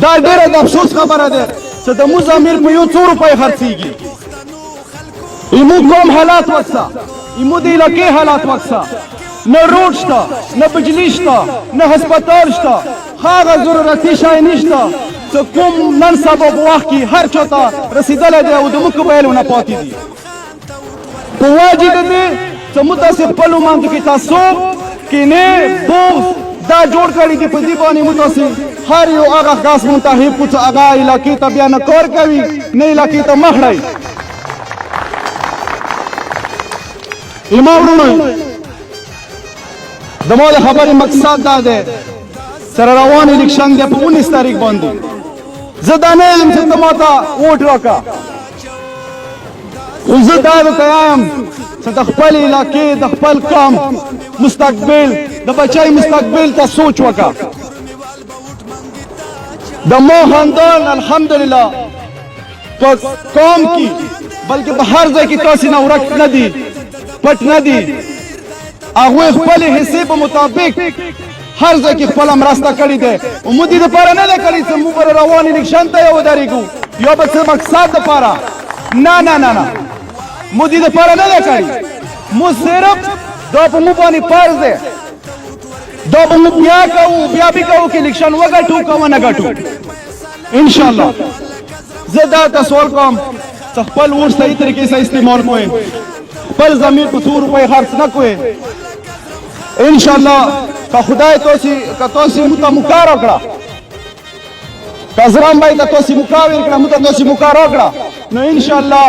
دا ډېره د افسوس خبره ده چې د موږ امیر په یو 2 روپۍ خرڅېږي. زموږ قوم حالات وکسا، زموږ د علاقې حالات وکسا، نه روډ شته، نه بجلی شته، نه هسپتال شته، هغه ضرورتي شی نشته چې کوم نن سبا په وخت کې هر چا ته رسېدلی دی او د موږ قبایلو نه پاتې دي. په وجه د دې چې موږ تاسې خپلو منځو کې تعصب، کینې، بغض دا جوړ کړي دي. په دې باندې موږ تاسې هر یو هغه خاص منتخب کړو چې هغه علاقې ته بیا نه کار کوي، نه علاقې ته مخ وړي. زما وروڼو، زما د خبرې مقصد دا دی سره روان الیکشن دی په 19 تاریخ باندې. زه دا نه یم چې ته ما ته ووټ راکړه، خو زه دا درته وایم چې د خپل علاقې، د خپل قوم مستقبل، د بچی مستقبل ته سوچ وکړه. د ما خاندان الحمدلله په قوم کې بلکې په هر ځای کې تاسې نه ورک نه دي، پټ نه دي. هغوی خپلې حصې په مطابق هر ځای کې خپله مرسته کړې ده. موږ دې دپاره نه ده کړې چې موږ به روان الیکشن ته یې ودرېږو یا به څه مقصد دپاره. نه نه نه نه، موږ دې دپاره نه ده کړې. موږ صرف دا په موږ باندې فرض دی، دا به موږ بیا کوو، بیا به کوو که الیکشن وګټو که ونه ګټو انشاءالله. زه دا ته سوال کوم چې خپل ووټ صحیح طریقې سره استعمال کوئ، خپل ضمیر په 2 روپۍ خرڅ نه کوئ. انشاءالله که خدای تاسې موږ ته موقع راکړه، که ازرام بھائی ته تاسې موقع ورکړه، موږ ته تاسې موقع راکړه، نو انشاءالله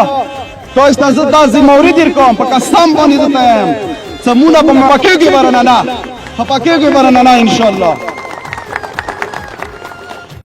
تاسو ته زه دا ذمهوري درکوم په قسم باندې درته یم چې موږ به خفه کېږو ورنه نه، خفه کېږو ورنه نه انشاءالله.